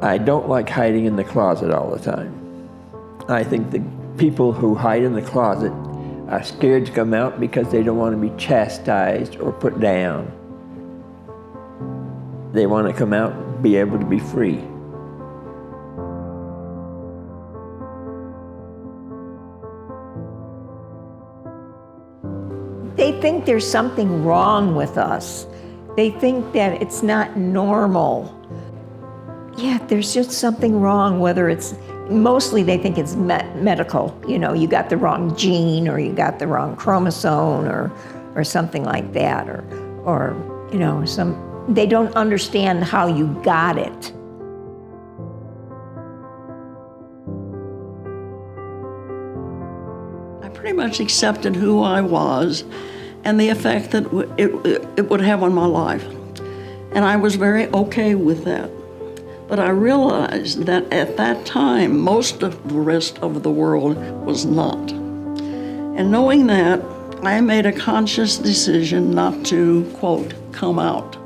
I don't like hiding in the closet all the time. I think the people who hide in the closet are scared to come out because they don't want to be chastised or put down. They want to come out and be able to be free. They think there's something wrong with us. They think that it's not normal. Yeah, there's just something wrong, whether it's, mostly they think it's medical. You know, you got the wrong gene, or you got the wrong chromosome, or something like that, or you know, they don't understand how you got it. I pretty much accepted who I was and the effect that it would have on my life. And I was very okay with that. But I realized that at that time, most of the rest of the world was not. And knowing that, I made a conscious decision not to, quote, come out.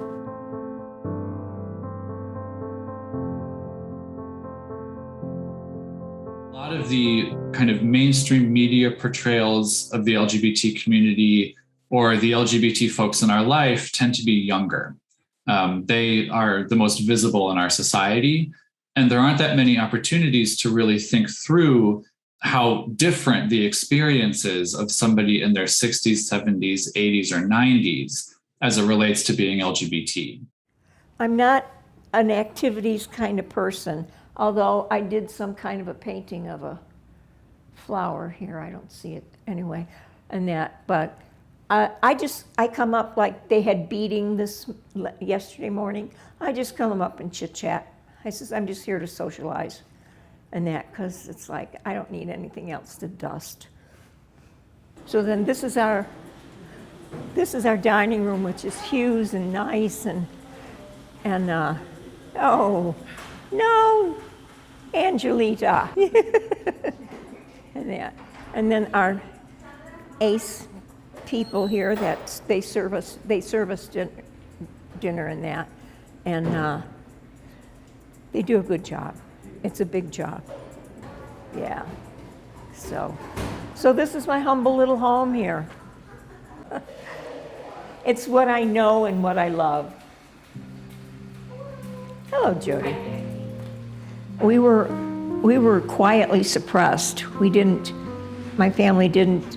A lot of the kind of mainstream media portrayals of the LGBT community or the LGBT folks in our life tend to be younger. They are the most visible in our society, and there aren't that many opportunities to really think through how different the experiences of somebody in their 60s, 70s, 80s, or 90s as it relates to being LGBT. I'm not an activities kind of person, although I did some kind of a painting of a flower here. I don't see it anyway, and that, but I come up like they had beating this yesterday morning. I just come up and chit chat. I says, I'm just here to socialize and that, because it's like, I don't need anything else to dust. So then this is our dining room, which is huge and nice, and oh, no, Angelita. And that. And then our ACE people here, that they serve us dinner and that, and they do a good job. It's a big job. Yeah. So this is my humble little home here. It's what I know and what I love. Hello, Jody. We were quietly suppressed. My family didn't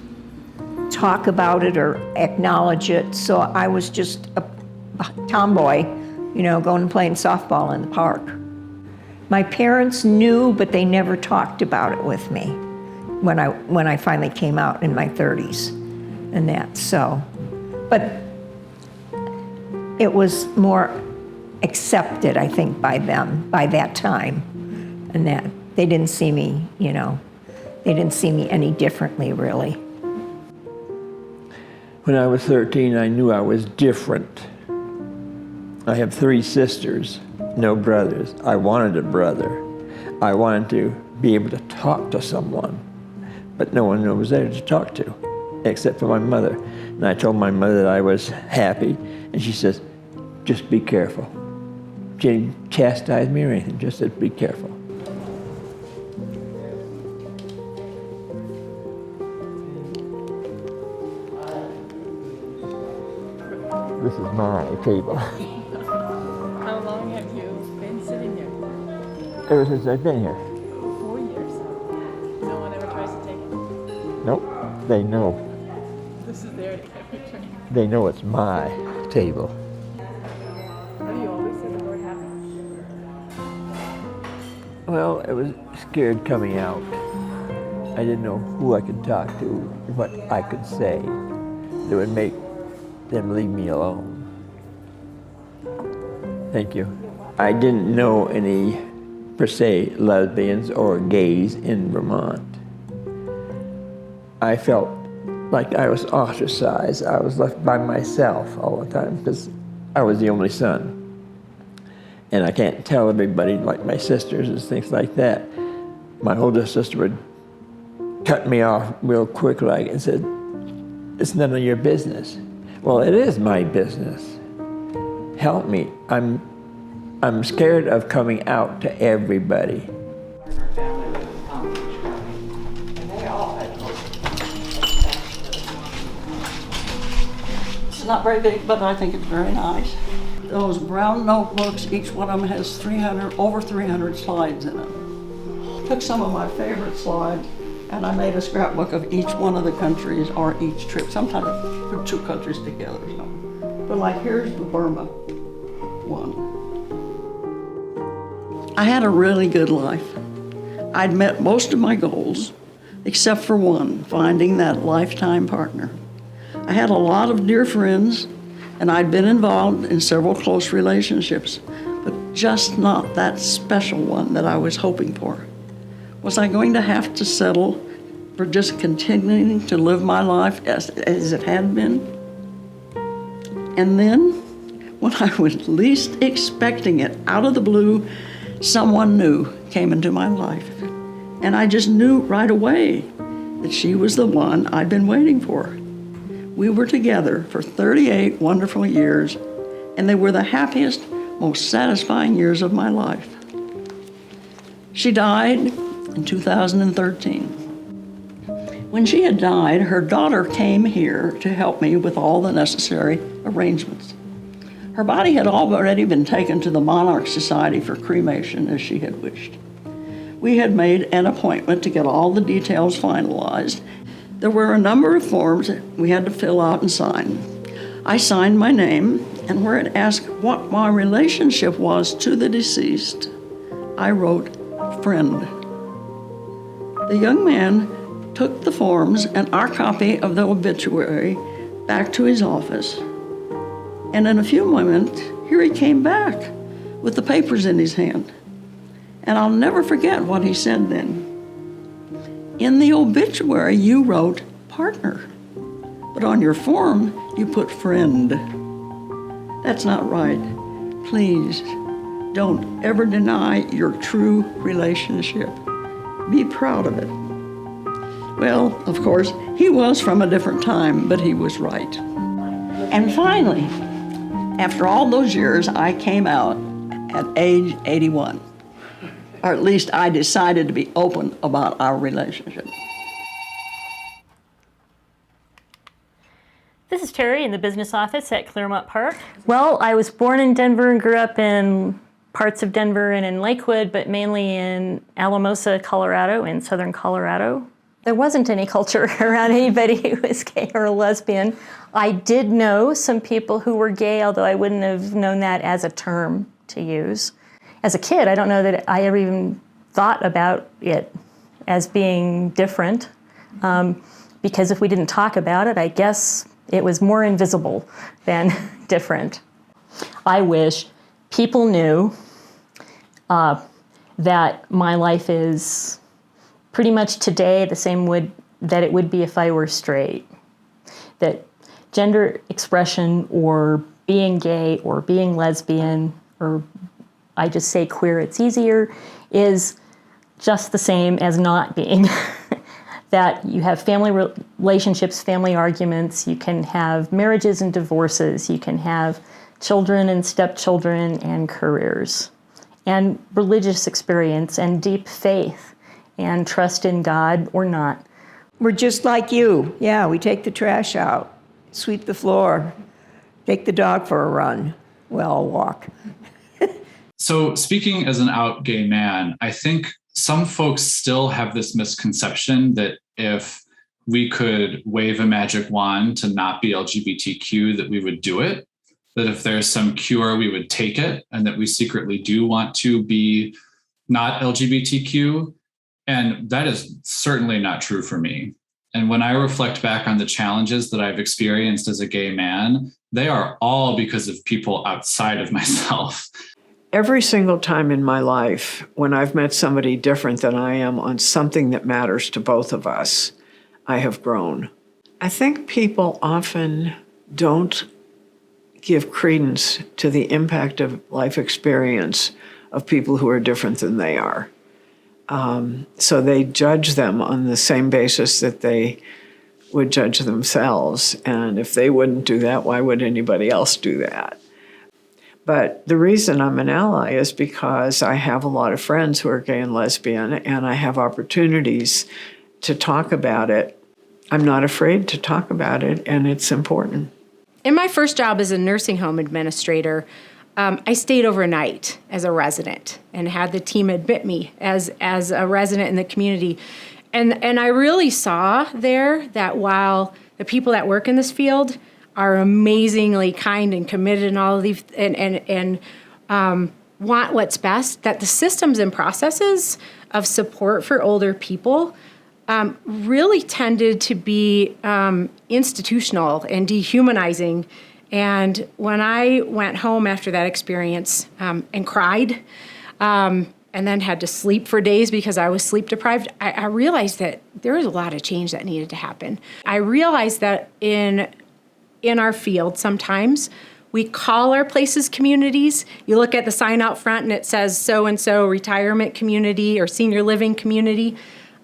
talk about it or acknowledge it, so I was just a tomboy, you know, going and playing softball in the park. My parents knew, but they never talked about it with me when I finally came out in my 30s and that, so. But it was more accepted, I think, by them by that time, and that they didn't see me, you know, they didn't see me any differently, really. When I was 13, I knew I was different. I have 3 sisters, no brothers. I wanted a brother. I wanted to be able to talk to someone, but no one was there to talk to, except for my mother. And I told my mother that I was happy, and she says, just be careful. She didn't chastise me or anything, just said, be careful. This is my table. How long have you been sitting here? Ever since I've been here. 4 years. No one ever tries to take it? Nope, they know. This is their picture. They know it's my table. Have you always said the word happy? Well, I was scared coming out. I didn't know who I could talk to, what I could say that would make them leave me alone. Thank you. I didn't know any, per se, lesbians or gays in Vermont. I felt like I was ostracized. I was left by myself all the time because I was the only son. And I can't tell everybody, like my sisters and things like that. My oldest sister would cut me off real quick like and said, it's none of your business. Well, it is my business. Help me. I'm I'm scared of coming out to everybody. It's not very big, but I think it's very nice. Those brown notebooks, each one of them has over 300 slides in it. Took some of my favorite slides and I made a scrapbook of each one of the countries or each trip. Sometimes I put 2 countries together. But like here's the Burma one. I had a really good life. I'd met most of my goals, except for one, finding that lifetime partner. I had a lot of dear friends, and I'd been involved in several close relationships, but just not that special one that I was hoping for. Was I going to have to settle for just continuing to live my life as it had been? And then, when I was least expecting it, out of the blue, someone new came into my life. And I just knew right away that she was the one I'd been waiting for. We were together for 38 wonderful years, and they were the happiest, most satisfying years of my life. She died in 2013. When she had died, her daughter came here to help me with all the necessary arrangements. Her body had already been taken to the Monarch Society for cremation, as she had wished. We had made an appointment to get all the details finalized. There were a number of forms that we had to fill out and sign. I signed my name, and where it asked what my relationship was to the deceased, I wrote, friend. The young man took the forms and our copy of the obituary back to his office. And in a few moments, here he came back with the papers in his hand. And I'll never forget what he said then. In the obituary, you wrote partner, but on your form, you put friend. That's not right. Please, don't ever deny your true relationship. Be proud of it. Well, of course, he was from a different time, but he was right. And finally, after all those years, I came out at age 81. Or at least I decided to be open about our relationship. This is Terry in the business office at Claremont Park. Well, I was born in Denver and grew up in parts of Denver and in Lakewood, but mainly in Alamosa, Colorado, in southern Colorado. There wasn't any culture around anybody who was gay or lesbian. I did know some people who were gay, although I wouldn't have known that as a term to use. As a kid, I don't know that I ever even thought about it as being different, because if we didn't talk about it, I guess it was more invisible than different. I wish people knew that my life is pretty much today the same that it would be if I were straight. That gender expression or being gay or being lesbian, or I just say queer, it's easier, is just the same as not being. That you have family relationships, family arguments, you can have marriages and divorces, you can have children and stepchildren and careers, and religious experience and deep faith and trust in God or not. We're just like you. Yeah, we take the trash out, sweep the floor, take the dog for a run. Well, walk. So speaking as an out gay man, I think some folks still have this misconception that if we could wave a magic wand to not be LGBTQ, that we would do it, that if there's some cure, we would take it, and that we secretly do want to be not LGBTQ. And that is certainly not true for me. And when I reflect back on the challenges that I've experienced as a gay man, they are all because of people outside of myself. Every single time in my life, when I've met somebody different than I am on something that matters to both of us, I have grown. I think people often don't give credence to the impact of life experience of people who are different than they are. So they judge them on the same basis that they would judge themselves. And if they wouldn't do that, why would anybody else do that? But the reason I'm an ally is because I have a lot of friends who are gay and lesbian, and I have opportunities to talk about it. I'm not afraid to talk about it, and it's important. In my first job as a nursing home administrator, I stayed overnight as a resident and had the team admit me as a resident in the community. And I really saw there that while the people that work in this field are amazingly kind and committed and all of these and want what's best, that the systems and processes of support for older people really tended to be institutional and dehumanizing. And when I went home after that experience and cried, and then had to sleep for days because I was sleep deprived, I realized that there was a lot of change that needed to happen. I realized that in our field, sometimes we call our places communities. You look at the sign out front and it says so-and-so retirement community or senior living community.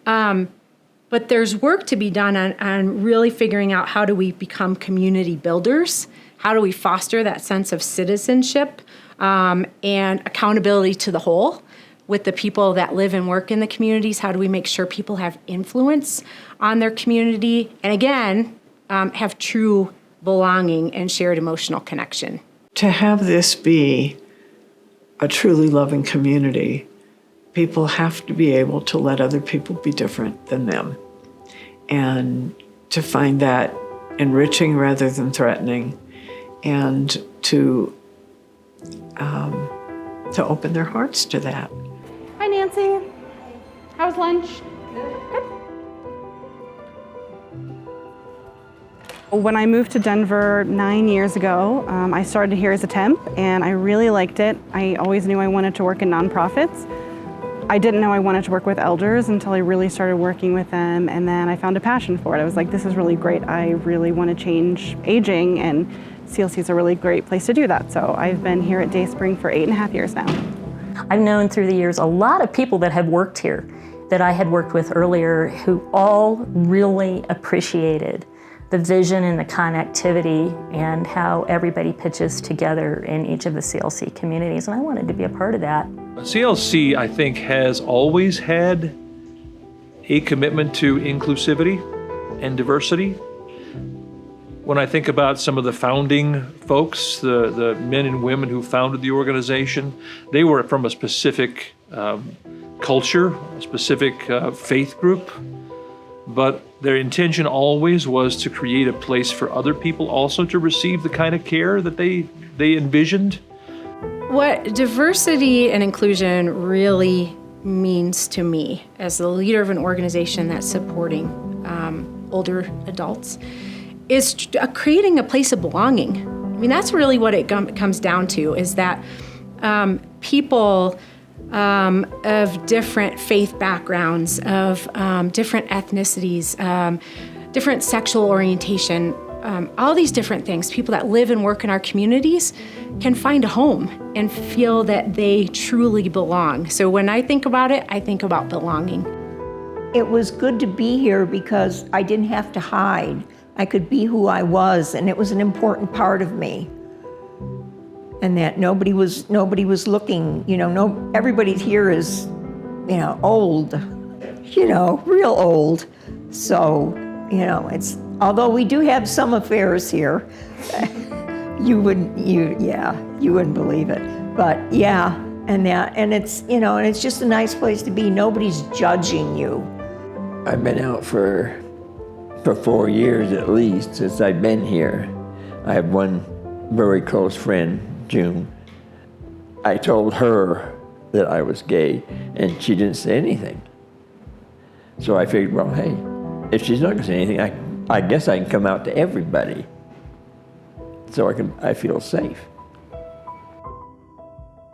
But there's work to be done on really figuring out how do we become community builders? How do we foster that sense of citizenship and accountability to the whole with the people that live and work in the communities? How do we make sure people have influence on their community? And again, have true belonging and shared emotional connection. To have this be a truly loving community, people have to be able to let other people be different than them, and to find that enriching rather than threatening, and to open their hearts to that. Hi, Nancy. How was lunch? When I moved to Denver 9 years ago, I started here as a temp, and I really liked it. I always knew I wanted to work in nonprofits. I didn't know I wanted to work with elders until I really started working with them, and then I found a passion for it. I was like, this is really great. I really want to change aging, and CLC is a really great place to do that. So I've been here at Dayspring for 8.5 years now. I've known through the years a lot of people that have worked here that I had worked with earlier who all really appreciated the vision and the connectivity and how everybody pitches together in each of the CLC communities, and I wanted to be a part of that. CLC, I think, has always had a commitment to inclusivity and diversity. When I think about some of the founding folks, the men and women who founded the organization, they were from a specific culture, a specific faith group, but their intention always was to create a place for other people also to receive the kind of care that they envisioned. What diversity and inclusion really means to me as the leader of an organization that's supporting older adults is creating a place of belonging. I mean, that's really what it comes down to, is that people of different faith backgrounds, of different ethnicities, different sexual orientation, all these different things, people that live and work in our communities can find a home and feel that they truly belong. So when I think about it, I think about belonging. It was good to be here because I didn't have to hide. I could be who I was, and it was an important part of me. And that nobody was looking, everybody here is, old, real old. So, it's, although we do have some affairs here, you wouldn't believe it. But yeah, and it's, and it's just a nice place to be. Nobody's judging you. I've been out for 4 years at least since I've been here. I have one very close friend, June. I told her that I was gay, and she didn't say anything. So I figured, well, hey, if she's not gonna say anything, I guess I can come out to everybody. So I feel safe.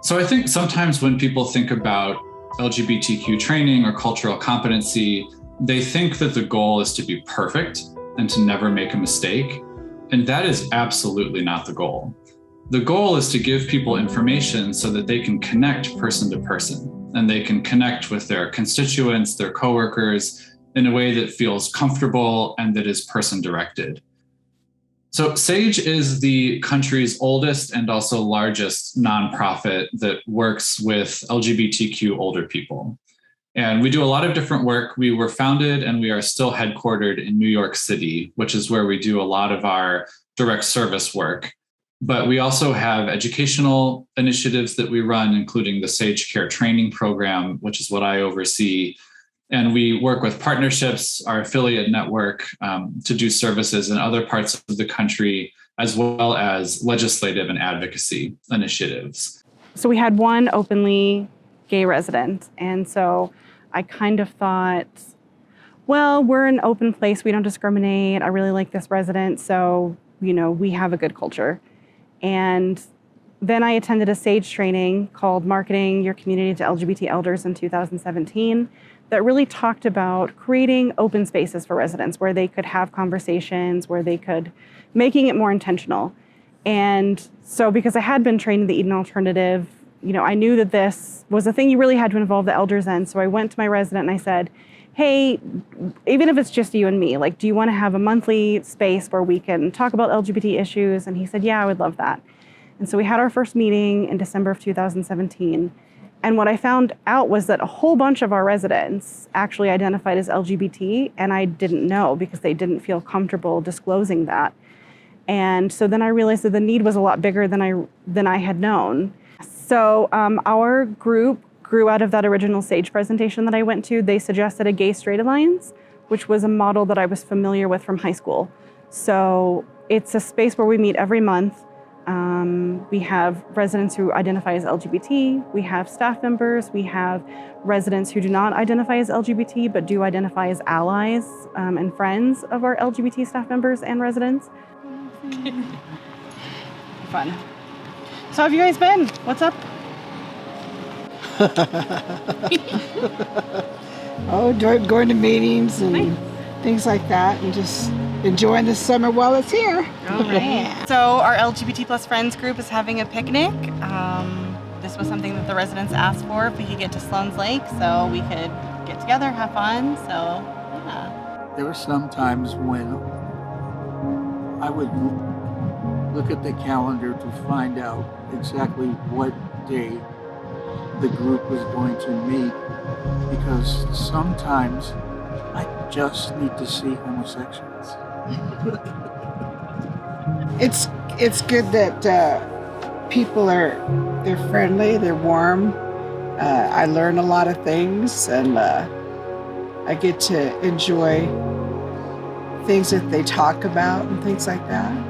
So I think sometimes when people think about LGBTQ training or cultural competency, they think that the goal is to be perfect and to never make a mistake. And that is absolutely not the goal. The goal is to give people information so that they can connect person to person, and they can connect with their constituents, their coworkers, in a way that feels comfortable and that is person-directed. So SAGE is the country's oldest and also largest nonprofit that works with LGBTQ older people. And we do a lot of different work. We were founded and we are still headquartered in New York City, which is where we do a lot of our direct service work. But we also have educational initiatives that we run, including the SAGE Care Training Program, which is what I oversee. And we work with partnerships, our affiliate network, to do services in other parts of the country, as well as legislative and advocacy initiatives. So we had one openly gay resident. And so I kind of thought, well, we're an open place. We don't discriminate. I really like this resident. So, we have a good culture. And then I attended a SAGE training called Marketing Your Community to LGBT Elders in 2017 that really talked about creating open spaces for residents where they could have conversations, where they could, making it more intentional. And so because I had been trained in the Eden Alternative, I knew that this was a thing you really had to involve the elders in. So I went to my resident and I said, hey, even if it's just you and me, do you want to have a monthly space where we can talk about LGBT issues? And he said, yeah, I would love that. And so we had our first meeting in December of 2017. And what I found out was that a whole bunch of our residents actually identified as LGBT, and I didn't know because they didn't feel comfortable disclosing that. And so then I realized that the need was a lot bigger than I had known. So our group grew out of that original SAGE presentation that I went to. They suggested a gay-straight alliance, which was a model that I was familiar with from high school. So it's a space where we meet every month. We have residents who identify as LGBT. We have staff members. We have residents who do not identify as LGBT, but do identify as allies and friends of our LGBT staff members and residents. Fun. So how have you guys been? What's up? Going to meetings and things like that, and just enjoying the summer while it's here. All right. So our LGBT plus friends group is having a picnic. This was something that the residents asked for, if we could get to Sloan's Lake so we could get together, have fun. So yeah. There were some times when I would look at the calendar to find out exactly what day the group was going to meet, because sometimes I just need to see homosexuals. It's good that people they're friendly, they're warm. I learn a lot of things, and I get to enjoy things that they talk about and things like that.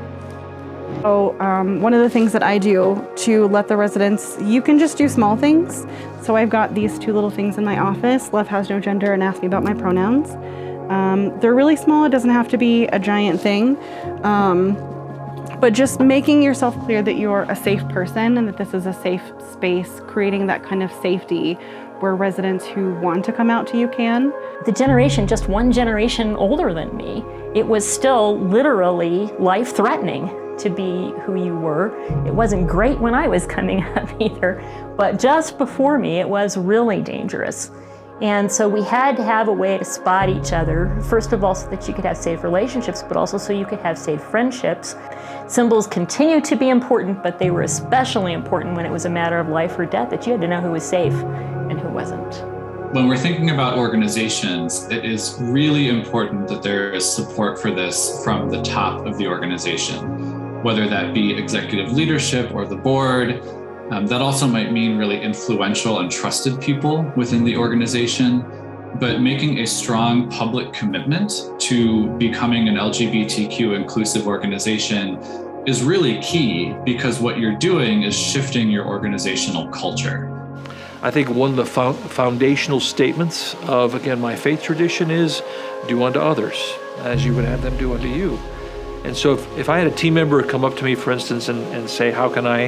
So one of the things that I do to let the residents, you can just do small things. So I've got these two little things in my office, Love Has No Gender and Ask Me About My Pronouns. They're really small, it doesn't have to be a giant thing. But just making yourself clear that you're a safe person and that this is a safe space, creating that kind of safety where residents who want to come out to you can. The generation, just one generation older than me, it was still literally life-threatening to be who you were. It wasn't great when I was coming up either, but just before me, it was really dangerous. And so we had to have a way to spot each other, first of all, so that you could have safe relationships, but also so you could have safe friendships. Symbols continue to be important, but they were especially important when it was a matter of life or death, that you had to know who was safe and who wasn't. When we're thinking about organizations, it is really important that there is support for this from the top of the organization, whether that be executive leadership or the board. That also might mean really influential and trusted people within the organization, but making a strong public commitment to becoming an LGBTQ inclusive organization is really key, because what you're doing is shifting your organizational culture. I think one of the foundational statements of, again, my faith tradition is do unto others as you would have them do unto you. And so if I had a team member come up to me, for instance, and say, how can I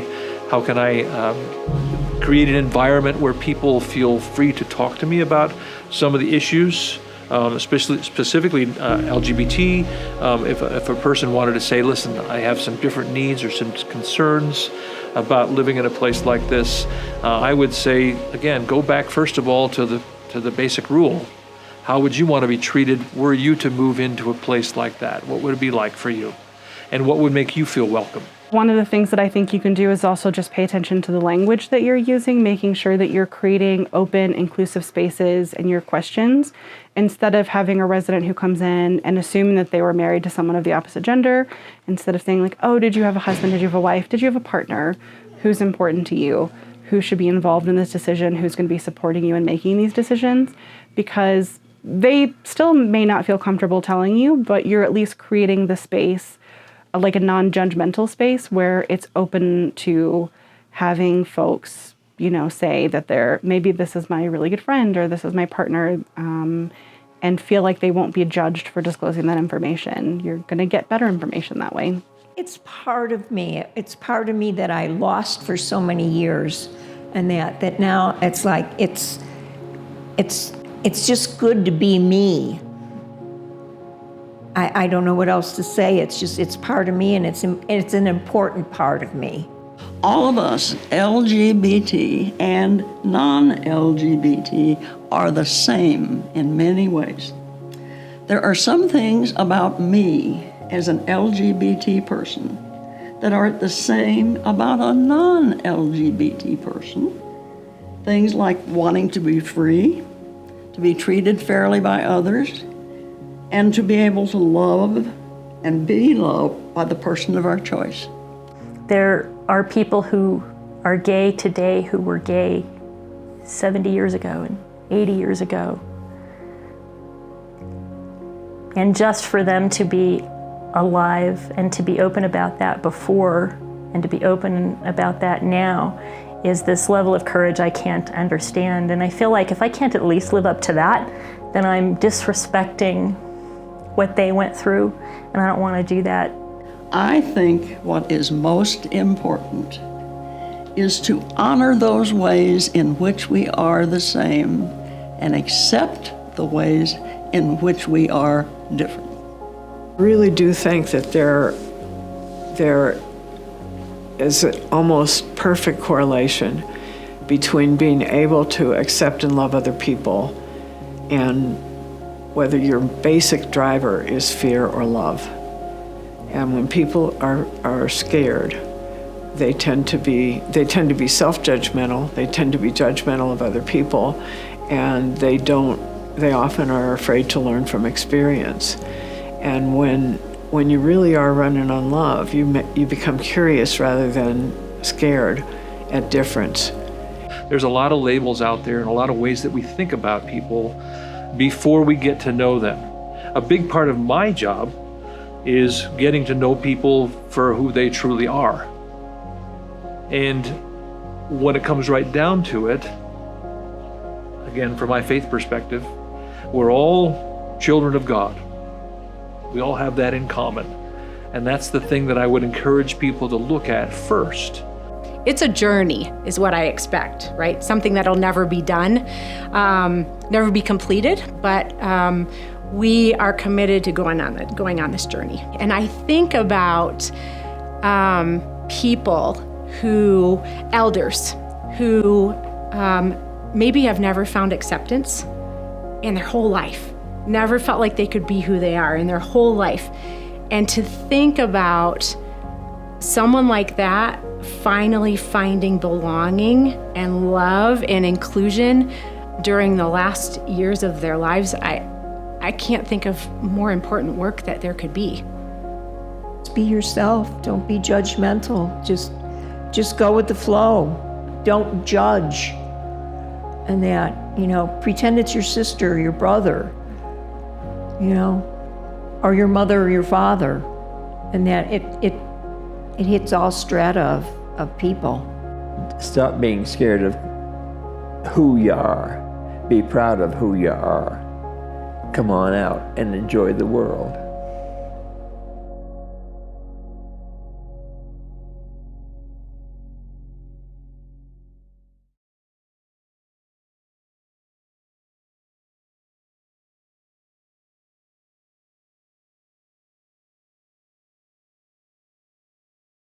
create an environment where people feel free to talk to me about some of the issues, specifically LGBT. If a person wanted to say, listen, I have some different needs or some concerns about living in a place like this, I would say, again, go back first of all to the basic rule. How would you want to be treated were you to move into a place like that? What would it be like for you? And what would make you feel welcome? One of the things that I think you can do is also just pay attention to the language that you're using, making sure that you're creating open, inclusive spaces in your questions, instead of having a resident who comes in and assuming that they were married to someone of the opposite gender, instead of saying like, oh, did you have a husband? Did you have a wife? Did you have a partner? Who's important to you? Who should be involved in this decision? Who's going to be supporting you in making these decisions? Because they still may not feel comfortable telling you, but you're at least creating the space, like a non-judgmental space where it's open to having folks, say that maybe this is my really good friend or this is my partner, and feel like they won't be judged for disclosing that information. You're going to get better information that way. It's part of me. It's part of me that I lost for so many years, and that now it's like it's just good to be me. I don't know what else to say. It's part of me, and it's an important part of me. All of us, LGBT and non-LGBT, are the same in many ways. There are some things about me as an LGBT person that are the same about a non-LGBT person. Things like wanting to be free, to be treated fairly by others, and to be able to love and be loved by the person of our choice. There are people who are gay today who were gay 70 years ago and 80 years ago. And just for them to be alive and to be open about that before and to be open about that now is this level of courage I can't understand. And I feel like if I can't at least live up to that, then I'm disrespecting what they went through, and I don't want to do that. I think what is most important is to honor those ways in which we are the same and accept the ways in which we are different. I really do think that there is an almost perfect correlation between being able to accept and love other people and whether your basic driver is fear or love. And when people are scared, they tend to be self-judgmental, they tend to be judgmental of other people, and they often are afraid to learn from experience. And when you really are running on love, you become curious rather than scared at difference. There's a lot of labels out there and a lot of ways that we think about people before we get to know them. A big part of my job is getting to know people for who they truly are. And when it comes right down to it, again, from my faith perspective, we're all children of God. We all have that in common. And that's the thing that I would encourage people to look at first. It's a journey, is what I expect, right? Something that'll never be done, never be completed, but we are committed to going on this journey. And I think about elders who maybe have never found acceptance in their whole life, never felt like they could be who they are in their whole life. And to think about someone like that finally finding belonging and love and inclusion during the last years of their lives, I can't think of more important work that there could be. Just be yourself. Don't be judgmental. Just go with the flow. Don't judge. And that, pretend it's your sister or your brother, or your mother or your father. And that it hits all strata of people. Stop being scared of who you are. Be proud of who you are. Come on out and enjoy the world.